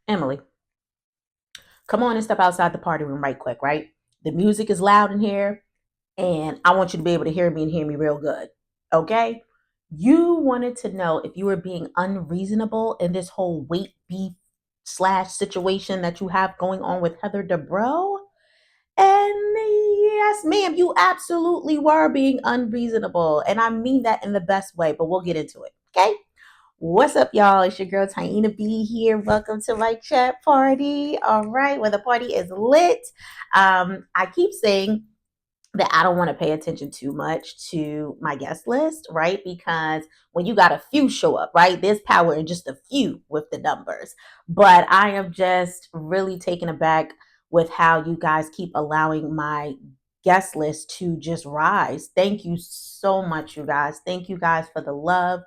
Emily, come on and step outside the party room right quick, right? The music is loud in here, and I want you to be able to hear me and hear me real good. Okay? You wanted to know if you were being unreasonable in this whole weight beef slash situation that you have going on with Heather Dubrow. And yes, ma'am, you absolutely were being unreasonable. And I mean that in the best way, but we'll get into it. Okay? What's up, y'all? It's your girl Taina B here. Welcome to my chat party. All right, where the party is lit. I keep saying that I don't want to pay attention too much to my guest list, right? Because when you got a few show up, right, there's power in just a few with the numbers. But I am just really taken aback with how you guys keep allowing my guest list to just rise. Thank you so much, you guys. Thank you guys for the love,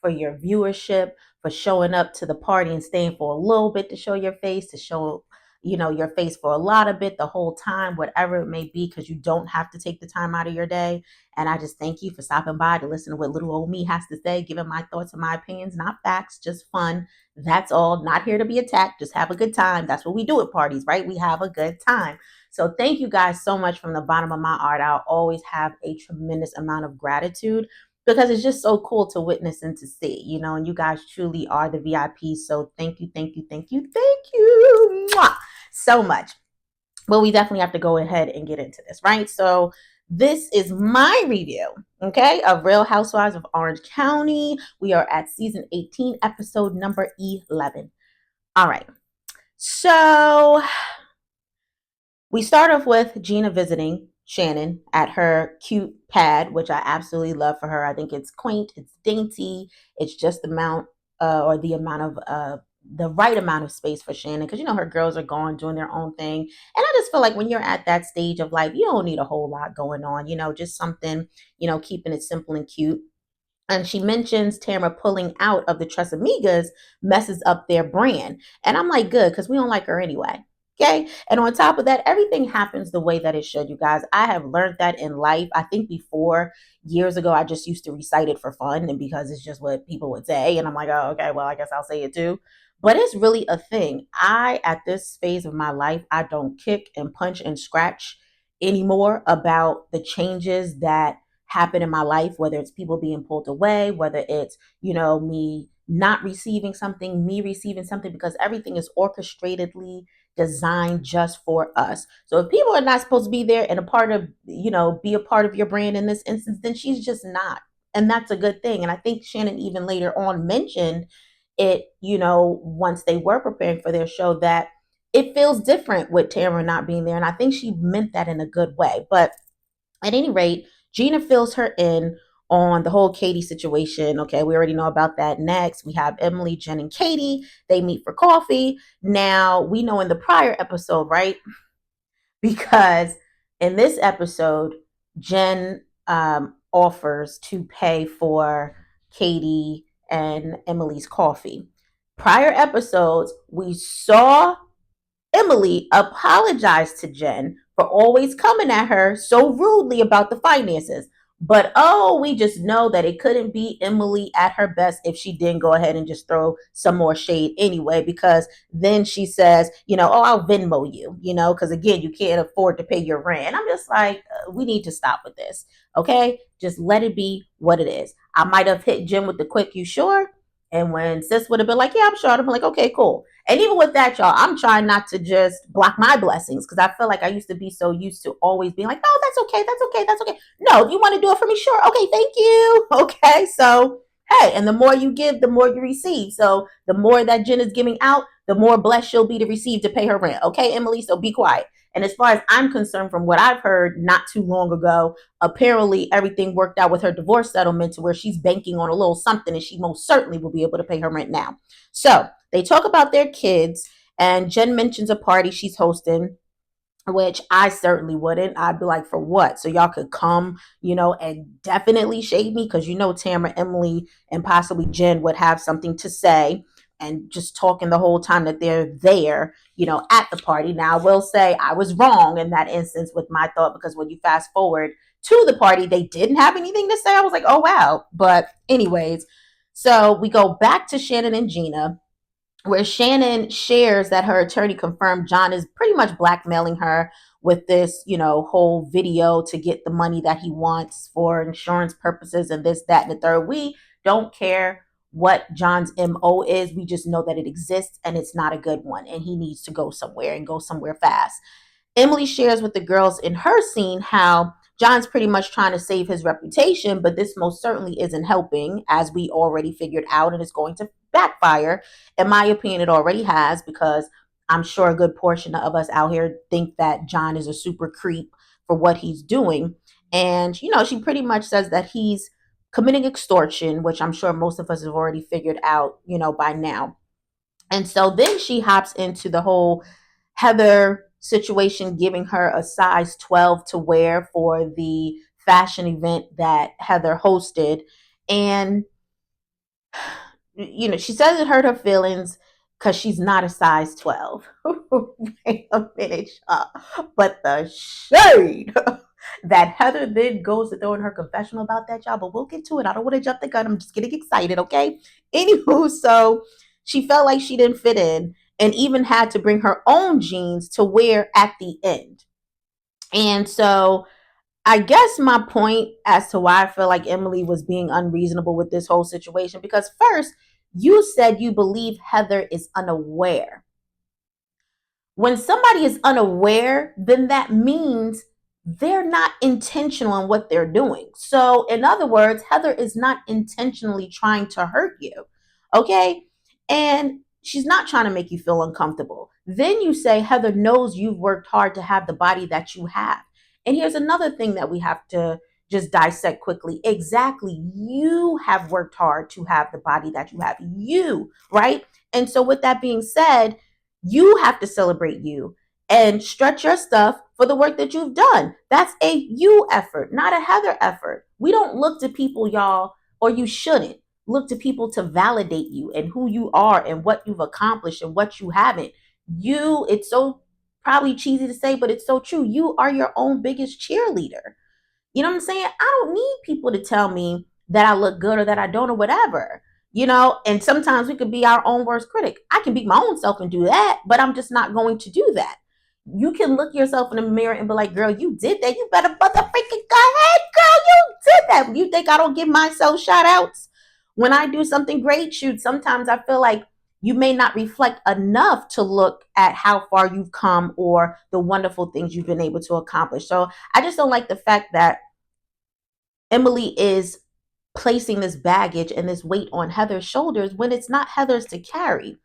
for your viewership, for showing up to the party and staying for a little bit to show your face, to show your face for a lot of it, the whole time, whatever it may be, because you don't have to take the time out of your day. And I just thank you for stopping by to listen to what little old me has to say, giving my thoughts and my opinions, not facts, just fun. That's all. Not here to be attacked. Just have a good time. That's what we do at parties, right? We have a good time. So thank you guys so much from the bottom of my heart. I'll always have a tremendous amount of gratitude because it's just so cool to witness and to see, and you guys truly are the VIPs. So thank you, thank you, thank you, thank you. Mwah! So much. But we definitely have to go ahead and get into this, right? So this is my review, okay, of Real Housewives of Orange County. We are at season 18, episode number 11. All right. So we start off with Gina visiting Shannon at her cute pad, which I absolutely love for her. I think it's quaint, it's dainty, it's just the amount or the amount of the right amount of space for Shannon because her girls are gone doing their own thing. And I just feel like when you're at that stage of life, you don't need a whole lot going on, just something, keeping it simple and cute. And she mentions Tamara pulling out of the Tres Amigas messes up their brand. And I'm like, good, because we don't like her anyway. Okay. And on top of that, everything happens the way that it should, you guys. I have learned that in life. I think before, years ago, I just used to recite it for fun and because it's just what people would say. And I'm like, oh, okay, well, I guess I'll say it too. But it's really a thing. At this phase of my life, I don't kick and punch and scratch anymore about the changes that happen in my life, whether it's people being pulled away, whether it's, me not receiving something, me receiving something, because everything is orchestratedly designed just for us. So if people are not supposed to be there and a part of, be a part of your brand in this instance, then she's just not. And that's a good thing. And I think Shannon even later on mentioned it, once they were preparing for their show, that it feels different with Tamara not being there. And I think she meant that in a good way. But at any rate, Gina fills her in on the whole Katie situation. Okay, we already know about that. Next, we have Emily, Jen, and Katie. They meet for coffee. Now, we know in the prior episode, right? Because in this episode, Jen offers to pay for Katie and Emily's coffee. Prior episodes, we saw Emily apologized to Jen for always coming at her so rudely about the finances. But oh, we just know that it couldn't be Emily at her best if she didn't go ahead and just throw some more shade anyway, because then she says, oh, I'll Venmo you, because again, you can't afford to pay your rent. And I'm just like, we need to stop with this. Okay. Just let it be what it is. I might have hit Jen with the quick, you sure? And when sis would have been like, yeah, I'm sure, I'd have been like, okay, cool. And even with that, y'all, I'm trying not to just block my blessings because I feel like I used to be so used to always being like, no, that's okay, that's okay, that's okay. No, if you want to do it for me, sure. Okay, thank you. Okay, so hey, and the more you give, the more you receive. So the more that Jen is giving out, the more blessed she'll be to receive to pay her rent. Okay, Emily, so be quiet. And as far as I'm concerned, from what I've heard not too long ago, apparently everything worked out with her divorce settlement to where she's banking on a little something and she most certainly will be able to pay her rent now. So they talk about their kids, and Jen mentions a party she's hosting, which I certainly wouldn't. I'd be like, for what? So y'all could come, and definitely shade me because Tamara, Emily, and possibly Jen would have something to say and just talking the whole time that they're there, at the party. Now, I will say I was wrong in that instance with my thought because when you fast forward to the party, they didn't have anything to say. I was like, oh, wow. But anyways, so we go back to Shannon and Gina where Shannon shares that her attorney confirmed John is pretty much blackmailing her with this, whole video to get the money that he wants for insurance purposes and this, that, and the third. We don't care what John's MO is. We just know that it exists and it's not a good one. And he needs to go somewhere and go somewhere fast. Emily shares with the girls in her scene how John's pretty much trying to save his reputation, but this most certainly isn't helping, as we already figured out, and it's going to backfire. In my opinion, it already has, because I'm sure a good portion of us out here think that John is a super creep for what he's doing. And, she pretty much says that he's committing extortion, which I'm sure most of us have already figured out, by now. And so then she hops into the whole Heather situation, giving her a size 12 to wear for the fashion event that Heather hosted. And, she says it hurt her feelings because she's not a size 12. Wait a minute, but the shade that Heather then goes to throw in her confessional about that, y'all. But we'll get to it. I don't want to jump the gun. I'm just getting excited, okay? Anywho, so she felt like she didn't fit in and even had to bring her own jeans to wear at the end. And so I guess my point as to why I feel like Emily was being unreasonable with this whole situation, because first, you said you believe Heather is unaware. When somebody is unaware, then that means they're not intentional in what they're doing. So, in other words, Heather is not intentionally trying to hurt you. Okay? And she's not trying to make you feel uncomfortable. Then you say Heather knows you've worked hard to have the body that you have. And here's another thing that we have to just dissect quickly. Exactly. You have worked hard to have the body that you have. You, right? And so, with that being said, you have to celebrate you and stretch your stuff for the work that you've done. That's a you effort, not a Heather effort. We don't look to people, y'all, or you shouldn't look to people to validate you and who you are and what you've accomplished and what you haven't. It's so probably cheesy to say, but it's so true. You are your own biggest cheerleader. You know what I'm saying? I don't need people to tell me that I look good or that I don't or whatever. And sometimes we could be our own worst critic. I can beat my own self and do that, but I'm just not going to do that. You can look yourself in the mirror and be like, girl, you did that. You better motherfucking go ahead, girl. You did that. You think I don't give myself shout outs when I do something great? Shoot, sometimes I feel like you may not reflect enough to look at how far you've come or the wonderful things you've been able to accomplish. So I just don't like the fact that Emily is placing this baggage and this weight on Heather's shoulders when it's not Heather's to carry.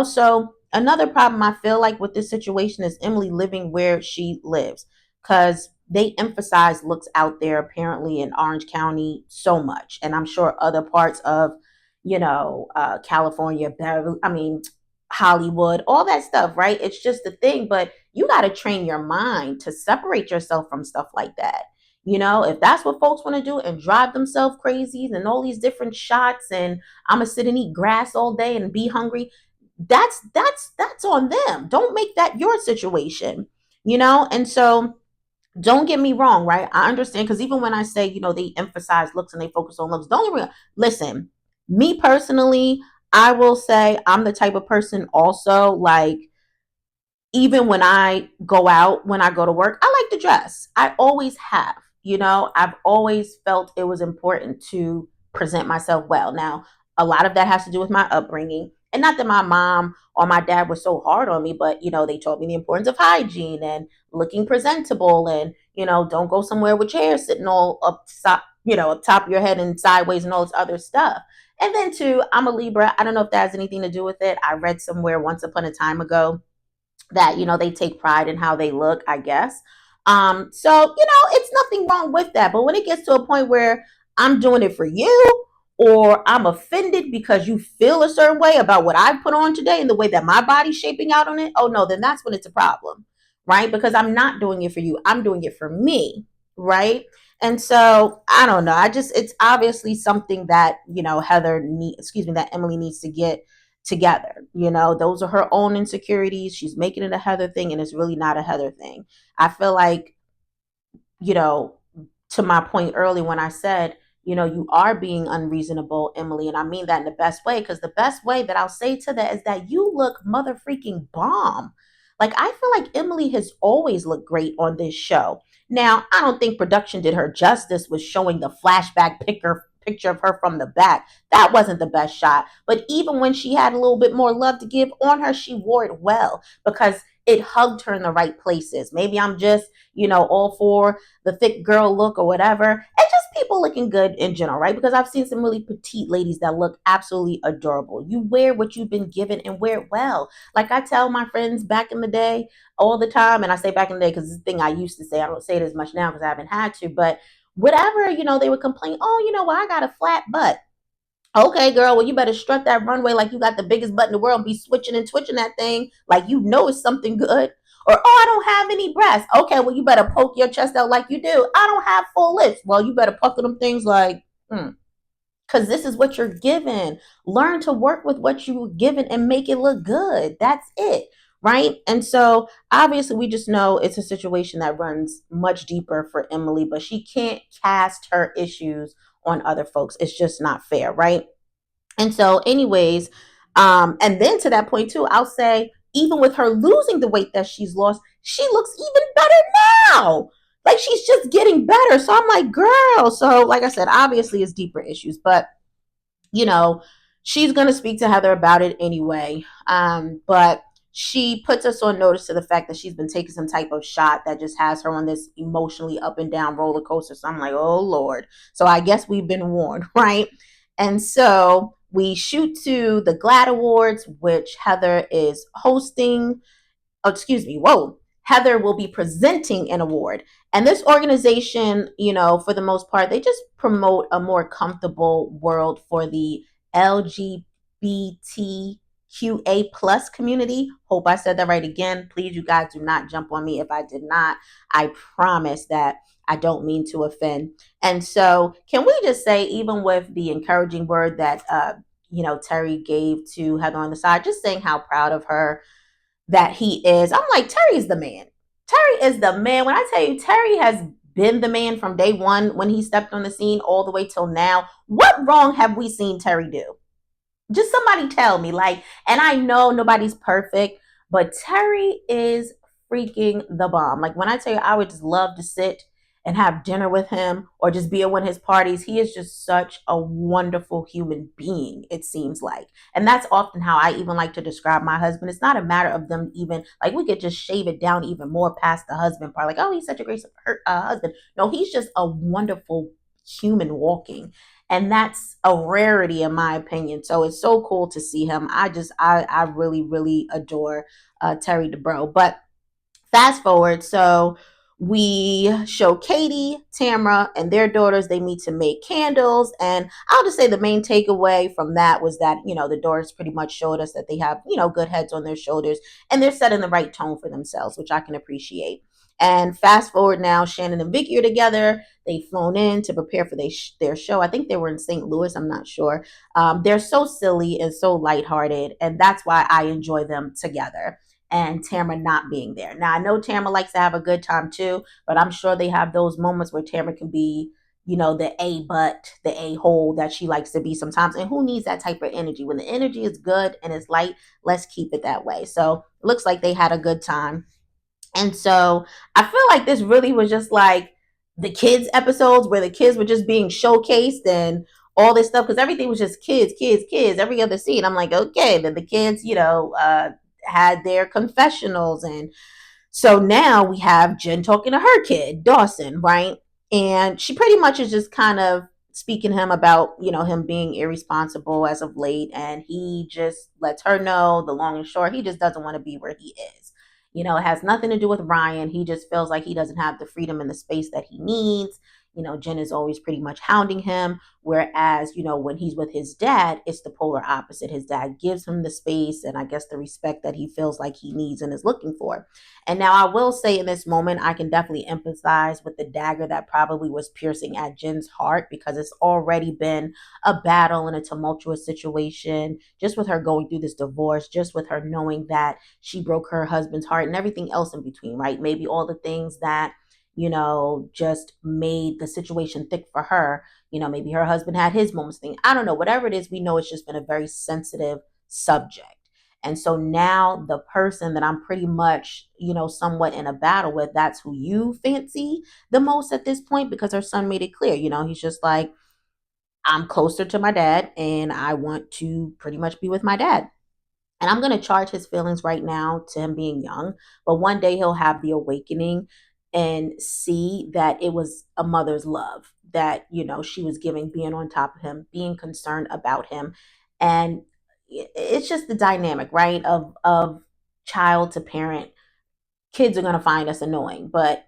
So another problem I feel like with this situation is Emily living where she lives, because they emphasize looks out there apparently in Orange County so much, and I'm sure other parts of California, Beverly, I mean Hollywood, all that stuff, right? It's just the thing, but you got to train your mind to separate yourself from stuff like that. If that's what folks want to do and drive themselves crazy and all these different shots, and I'm gonna sit and eat grass all day and be hungry, that's on them. Don't make that your situation. And so don't get me wrong, right? I understand, because even when I say, they emphasize looks and they focus on looks, don't get me wrong. Listen, me personally, I will say I'm the type of person also, like, even when I go out, when I go to work, I like to dress. I always have. I've always felt it was important to present myself well. Now, a lot of that has to do with my upbringing. And not that my mom or my dad was so hard on me, but, they taught me the importance of hygiene and looking presentable, and, don't go somewhere with your hair sitting all up top of your head and sideways and all this other stuff. And then, too, I'm a Libra. I don't know if that has anything to do with it. I read somewhere once upon a time ago that they take pride in how they look, I guess. So it's nothing wrong with that, but when it gets to a point where I'm doing it for you, or I'm offended because you feel a certain way about what I put on today and the way that my body's shaping out on it, oh no, then that's when it's a problem, right? Because I'm not doing it for you, I'm doing it for me, right? And so I don't know, it's obviously something that that Emily needs to get together. Those are her own insecurities. She's making it a Heather thing, and it's really not a Heather thing. I feel like, to my point early when I said, you are being unreasonable, Emily. And I mean that in the best way, because the best way that I'll say to that is that you look mother freaking bomb. Like, I feel like Emily has always looked great on this show. Now, I don't think production did her justice with showing the flashback picture of her from the back. That wasn't the best shot. But even when she had a little bit more love to give on her, she wore it well because it hugged her in the right places. Maybe I'm just, all for the thick girl look or whatever. And just people looking good in general, right? Because I've seen some really petite ladies that look absolutely adorable. You wear what you've been given and wear it well. Like I tell my friends back in the day all the time, and I say back in the day because it's a thing I used to say. I don't say it as much now because I haven't had to, but whatever, they would complain, oh, well, I got a flat butt. Okay, girl, well, you better strut that runway like you got the biggest butt in the world and be switching and twitching that thing like it's something good. Or, oh, I don't have any breasts. Okay, well, you better poke your chest out like you do. I don't have full lips. Well, you better pucker them things like, because this is what you're given. Learn to work with what you were given and make it look good. That's it. Right. And so obviously, we just know it's a situation that runs much deeper for Emily, but she can't cast her issues on other folks. It's just not fair. Right. And so, anyways, and then to that point, too, I'll say, even with her losing the weight that she's lost, she looks even better now. Like, she's just getting better. So I'm like, girl. So, like I said, obviously it's deeper issues, but you know, she's going to speak to Heather about it anyway. But she puts us on notice to the fact that she's been taking some type of shot that just has her on this emotionally up and down roller coaster. So I'm like, oh, Lord. So I guess we've been warned, right? And so we shoot to the GLAAD Awards, which Heather is hosting. Oh, excuse me, whoa, Heather will be presenting an award. And this organization, for the most part, they just promote a more comfortable world for the LGBTQA plus community. Hope I said that right again. Please, you guys do not jump on me if I did not. I promise that I don't mean to offend. And so, can we just say, even with the encouraging word that, Terry gave to Heather on the side, just saying how proud of her that he is. I'm like, Terry is the man. Terry is the man. When I tell you, Terry has been the man from day one when he stepped on the scene all the way till now. What wrong have we seen Terry do? Just somebody tell me. Like, and I know nobody's perfect, but Terry is freaking the bomb. Like, when I tell you, I would just love to sit and have dinner with him or just be at one of his parties. He is just such a wonderful human being, it seems like. And that's often how I even like to describe my husband. It's not a matter of them even, like, we could just shave it down even more past the husband part. Like, oh, he's such a great husband. No, he's just a wonderful human walking, and that's a rarity in my opinion. So it's so cool to see him. I really really adore Terry DeBro. But fast forward, so we show Katie, Tamra, and their daughters. They meet to make candles, and I'll just say the main takeaway from that was that the daughters pretty much showed us that they have good heads on their shoulders, and they're setting the right tone for themselves, which I can appreciate. And fast forward now, Shannon and Vicky are together. They've flown in to prepare for their show. I think they were in St. Louis. I'm not sure. They're so silly and so lighthearted, and that's why I enjoy them together. And Tamara not being there. Now, I know Tamara likes to have a good time too, but I'm sure they have those moments where Tamara can be, the A butt, the A hole that she likes to be sometimes. And who needs that type of energy? When the energy is good and it's light, let's keep it that way. So it looks like they had a good time. And so I feel like this really was just like the kids episodes where the kids were just being showcased and all this stuff, because everything was just kids, kids, kids. Every other scene, I'm like, okay, then the kids, had their confessionals. And so now we have Jen talking to her kid, Dawson, right? And she pretty much is just kind of speaking to him about, him being irresponsible as of late. And he just lets her know the long and short, he just doesn't want to be where he is. It has nothing to do with Ryan. He just feels like he doesn't have the freedom and the space that he needs. Jen is always pretty much hounding him. Whereas, when he's with his dad, it's the polar opposite. His dad gives him the space and I guess the respect that he feels like he needs and is looking for. And now I will say in this moment, I can definitely empathize with the dagger that probably was piercing at Jen's heart, because it's already been a battle and a tumultuous situation, just with her going through this divorce, just with her knowing that she broke her husband's heart and everything else in between, right? Maybe all the things that just made the situation thick for her. Maybe her husband had his moments thing. I don't know. Whatever it is, we know it's just been a very sensitive subject. And so now the person that I'm pretty much, somewhat in a battle with, that's who you fancy the most at this point, because her son made it clear, he's just like, I'm closer to my dad and I want to pretty much be with my dad. And I'm going to charge his feelings right now to him being young, but one day he'll have the awakening and see that it was a mother's love that, she was giving, being on top of him, being concerned about him. And it's just the dynamic, right? Of child to parent. Kids are going to find us annoying, but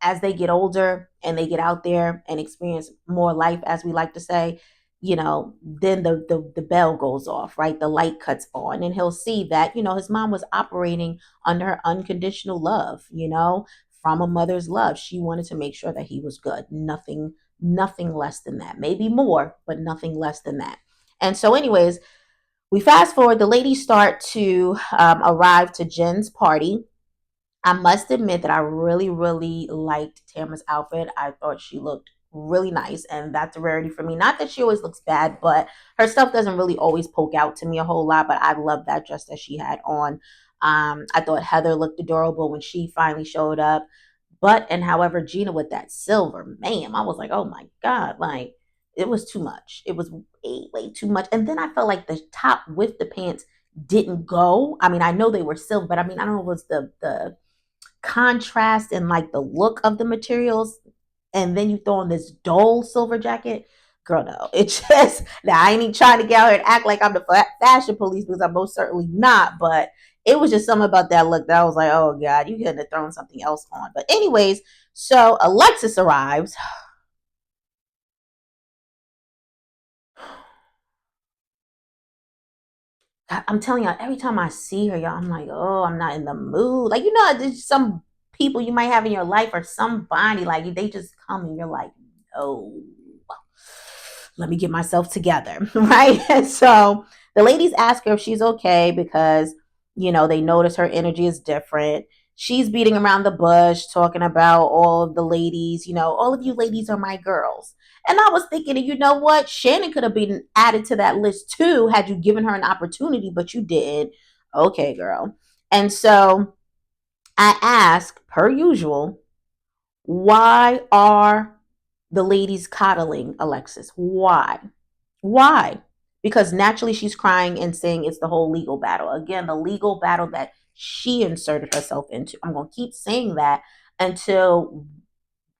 as they get older and they get out there and experience more life, as we like to say, then the bell goes off, right? The light cuts on, and he'll see that, his mom was operating under her unconditional love, from a mother's love. She wanted to make sure that he was good. Nothing less than that. Maybe more, but nothing less than that. And so, anyways, we fast forward, the ladies start to arrive to Jen's party. I must admit that I really, really liked Tamara's outfit. I thought she looked really nice, and that's a rarity for me. Not that she always looks bad, but her stuff doesn't really always poke out to me a whole lot. But I love that dress that she had on. I thought Heather looked adorable when she finally showed up. But and however, Gina with that silver, ma'am, I was like, oh my God, like it was too much. It was way too much. And then I felt like the top with the pants didn't go. I mean, I know they were silver, but I mean, I don't know if it was the contrast and like the look of the materials, and then you throw on this dull silver jacket. Girl, no, it just, now I ain't even trying to get out here and act like I'm the fashion police, because I'm most certainly not, but it was just something about that look that I was like, oh God, you couldn't have thrown something else on. But anyways, so Alexis arrives. I'm telling y'all, every time I see her, y'all, I'm like, oh, I'm not in the mood. Like, there's some people you might have in your life, or somebody, like, they just come and you're like, no, let me get myself together. Right. And so the ladies ask her if she's okay, because, they notice her energy is different. She's beating around the bush, talking about all of the ladies, all of you ladies are my girls. And I was thinking, you know what? Shannon could have been added to that list too, had you given her an opportunity, but you didn't. Okay, girl. And so I ask, per usual, why are the ladies coddling Alexis? Why? Why? Because naturally she's crying and saying it's the whole legal battle. Again, the legal battle that she inserted herself into. I'm going to keep saying that until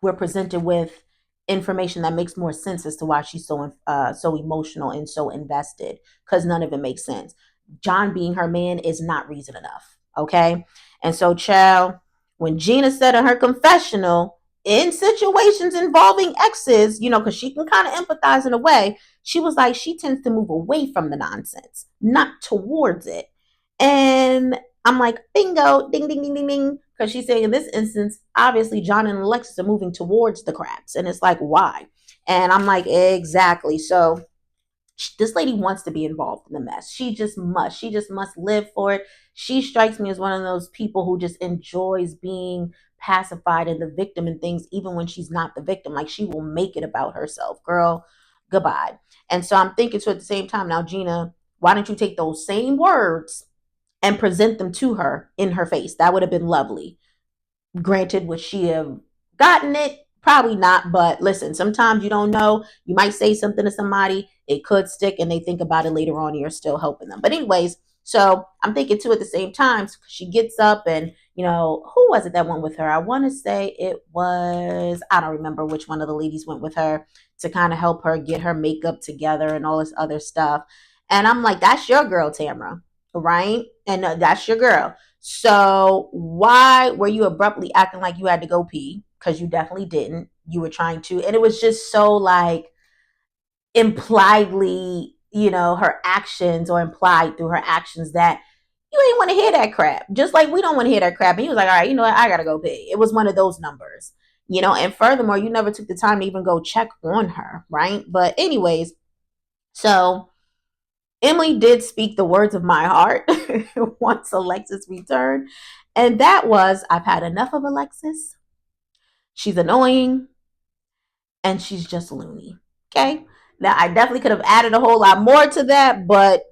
we're presented with information that makes more sense as to why she's so emotional and so invested, because none of it makes sense. John being her man is not reason enough. Okay. And so, child, when Gina said in her confessional, in situations involving exes, because she can kind of empathize in a way, she was like, she tends to move away from the nonsense, not towards it. And I'm like, bingo, ding, ding, ding, ding, ding. Because she's saying in this instance, obviously, John and Alexis are moving towards the crabs. And it's like, why? And I'm like, exactly. So this lady wants to be involved in the mess. She just must. She just must live for it. She strikes me as one of those people who just enjoys being pacified and the victim and things, even when she's not the victim. Like, she will make it about herself. Girl, goodbye. And so I'm thinking, so at the same time, now, Gina, why don't you take those same words and present them to her in her face? That would have been lovely. Granted, would she have gotten it? Probably not. But listen, sometimes you don't know. You might say something to somebody, it could stick, and they think about it later on, and you're still helping them. But anyways, so I'm thinking too at the same time, she gets up and, who was it that went with her? I want to say it was, I don't remember which one of the ladies went with her to kind of help her get her makeup together and all this other stuff. And I'm like, that's your girl, Tamara, right? And that's your girl. So why were you abruptly acting like you had to go pee? Because you definitely didn't. You were trying to. And it was just so like impliedly, her actions, or implied through her actions, that you ain't want to hear that crap. Just like we don't want to hear that crap. And he was like, all right, you know what? I got to go pee. It was one of those numbers, and furthermore, you never took the time to even go check on her. Right. But anyways, so Emily did speak the words of my heart once Alexis returned. And that was, I've had enough of Alexis. She's annoying and she's just loony. Okay. Now, I definitely could have added a whole lot more to that, but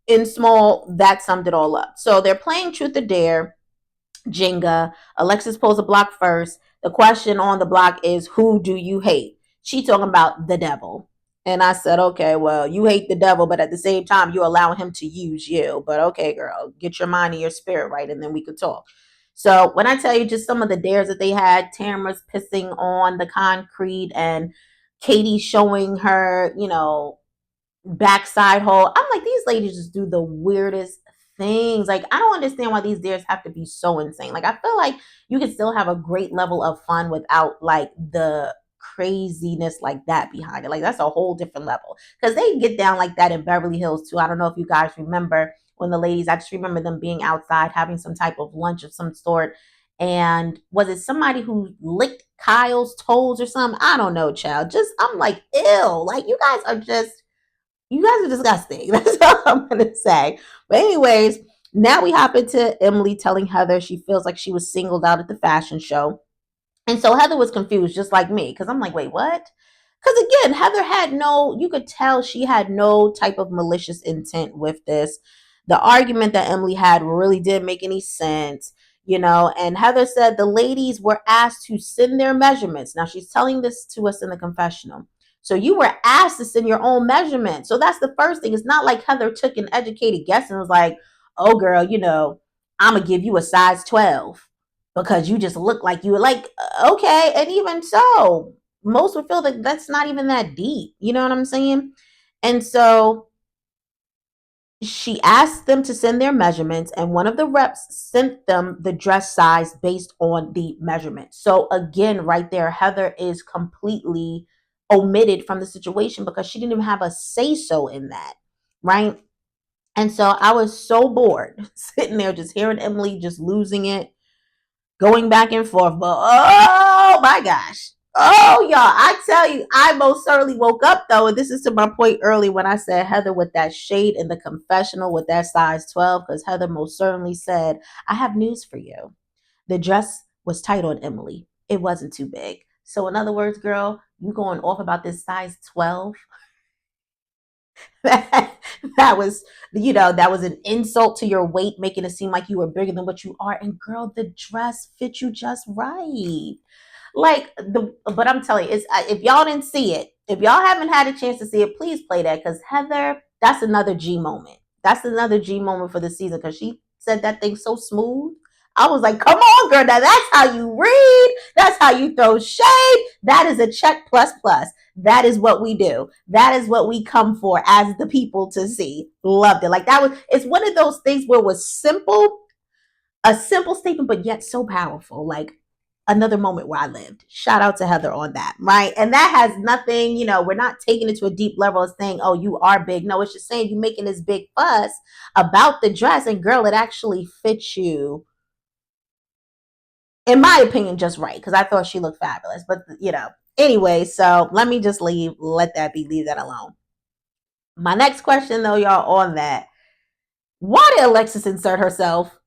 in small, that summed it all up. So they're playing Truth or Dare, Jenga. Alexis pulls a block first. The question on the block is, who do you hate? She talking about the devil. And I said, okay, well, you hate the devil, but at the same time, you allow him to use you. But okay, girl, get your mind and your spirit right, and then we could talk. So when I tell you just some of the dares that they had, Tamara's pissing on the concrete and Katie showing her, backside hole. I'm like, these ladies just do the weirdest things. Like, I don't understand why these dares have to be so insane. Like, I feel like you can still have a great level of fun without like the craziness like that behind it. Like, that's a whole different level. Because they get down like that in Beverly Hills too. I don't know if you guys remember when the ladies, I just remember them being outside having some type of lunch of some sort. And was it somebody who licked Kyle's toes or something? I don't know, child. Just, I'm like, ew. Like, you guys are disgusting. That's all I'm going to say. But, anyways, now we hop into Emily telling Heather she feels like she was singled out at the fashion show. And so Heather was confused, just like me, because I'm like, wait, what? Because again, Heather had no, you could tell she had no type of malicious intent with this. The argument that Emily had really didn't make any sense, and Heather said the ladies were asked to send their measurements. Now she's telling this to us in the confessional. So you were asked to send your own measurements. So that's the first thing. It's not like Heather took an educated guess and was like, oh, girl, I'm going to give you a size 12 because you just look like you were like, okay. And even so, most would feel that that's not even that deep. You know what I'm saying? And so she asked them to send their measurements, and one of the reps sent them the dress size based on the measurement. So again, right there, Heather is completely omitted from the situation because she didn't even have a say so in that, right? And so I was so bored sitting there just hearing Emily just losing it, going back and forth. But oh my gosh. Oh, y'all, I tell you, I most certainly woke up though. And this is to my point early when I said Heather with that shade in the confessional with that size 12, because Heather most certainly said, I have news for you. The dress was tight on Emily, it wasn't too big. So, in other words, girl, you going off about this size 12? that was that was an insult to your weight, making it seem like you were bigger than what you are. And girl, the dress fit you just right. But I'm telling you, it's if y'all didn't see it, if y'all haven't had a chance to see it, please play that, because Heather, that's another G moment. That's another G moment for the season, because she said that thing so smooth. I was like, come on, girl. Now that's how you read. That's how you throw shade. That is a check plus plus. That is what we do. That is what we come for as the people to see. Loved it. Like, that was, it's one of those things where it was simple, a simple statement, but yet so powerful. Like, another moment where I lived. Shout out to Heather on that, right? And that has nothing, we're not taking it to a deep level of saying, oh, you are big. No, it's just saying you making this big fuss about the dress, and girl, it actually fits you, in my opinion, just right, because I thought she looked fabulous. But anyway, so let me just let that be, leave that alone. My next question though, y'all, on that, why did Alexis insert herself?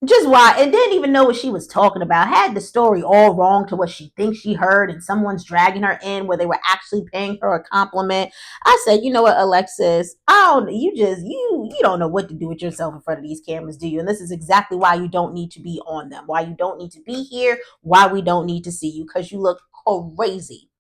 Just why? And didn't even know what she was talking about. Had the story all wrong to what she thinks she heard, and someone's dragging her in where they were actually paying her a compliment. I said, you know what, Alexis? You don't know what to do with yourself in front of these cameras, do you? And this is exactly why you don't need to be on them. Why you don't need to be here. Why we don't need to see you, because you look crazy.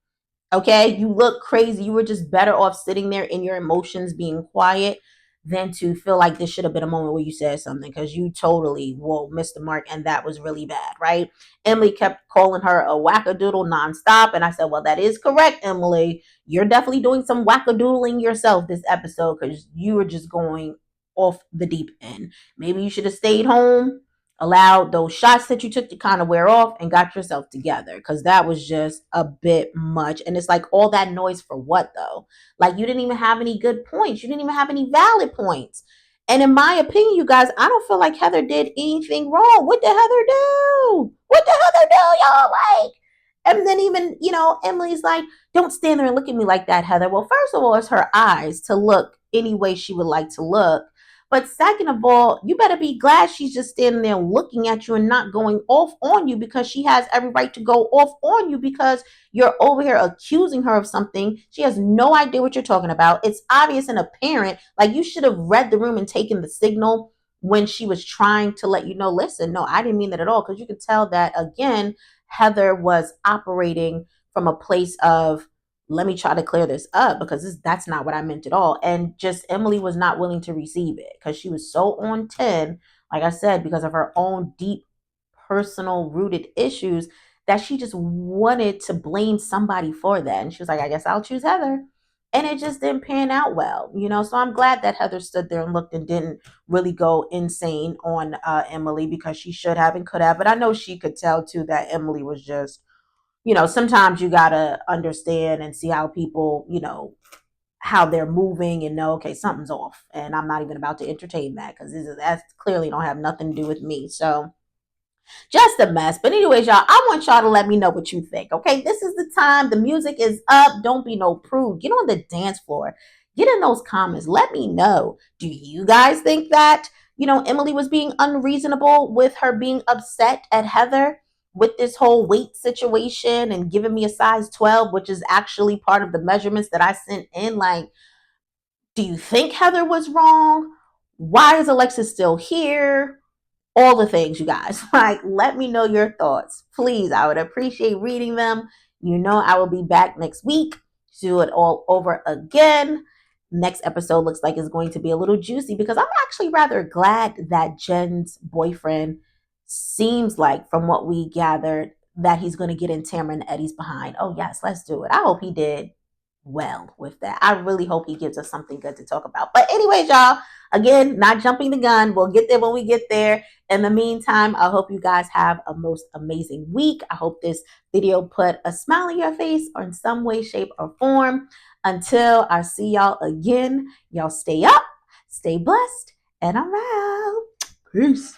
Okay, you look crazy. You were just better off sitting there in your emotions, being quiet, than to feel like this should have been a moment where you said something, because you totally missed the mark, and that was really bad, right? Emily kept calling her a wackadoodle nonstop, and I said, well, that is correct, Emily. You're definitely doing some wackadoodling yourself this episode, because you were just going off the deep end. Maybe you should have stayed home, allowed those shots that you took to kind of wear off, and got yourself together, because that was just a bit much. And it's like, all that noise for what though? Like, you didn't even have any good points, you didn't even have any valid points. And in my opinion, you guys, I don't feel like Heather did anything wrong. What did Heather do? What did Heather do, y'all? Like, and then even, Emily's like, don't stand there and look at me like that, Heather. Well, first of all, it's her eyes to look any way she would like to look. But second of all, you better be glad she's just standing there looking at you and not going off on you, because she has every right to go off on you because you're over here accusing her of something. She has no idea what you're talking about. It's obvious and apparent. Like, you should have read the room and taken the signal when she was trying to let you know, listen, no, I didn't mean that at all. Because you could tell that, again, Heather was operating from a place of, let me try to clear this up because that's not what I meant at all. And just Emily was not willing to receive it because she was so on 10, like I said, because of her own deep personal rooted issues, that she just wanted to blame somebody for that. And she was like, I guess I'll choose Heather. And it just didn't pan out well, you know. So I'm glad that Heather stood there and looked and didn't really go insane on Emily, because she should have and could have. But I know she could tell too that Emily was just, you know, sometimes you gotta understand and see how people, you know, how they're moving and know, okay, something's off. And I'm not even about to entertain that because that clearly don't have nothing to do with me. So just a mess. But anyways, y'all, I want y'all to let me know what you think. Okay, this is the time. The music is up. Don't be no prude. Get on the dance floor. Get in those comments. Let me know. Do you guys think that, you know, Emily was being unreasonable with her being upset at Heather with this whole weight situation and giving me a size 12, which is actually part of the measurements that I sent in? Like, do you think Heather was wrong? Why is Alexis still here? All the things, you guys. Like, let me know your thoughts. Please, I would appreciate reading them. You know, I will be back next week to do it all over again. Next episode looks like it's going to be a little juicy because I'm actually rather glad that Jen's boyfriend seems like, from what we gathered, that he's going to get in Tamara and Eddie's behind. Oh, yes, let's do it. I hope he did well with that. I really hope he gives us something good to talk about. But anyways, y'all, again, not jumping the gun. We'll get there when we get there. In the meantime, I hope you guys have a most amazing week. I hope this video put a smile on your face or in some way, shape, or form. Until I see y'all again, y'all stay up, stay blessed, and I'm out. Peace.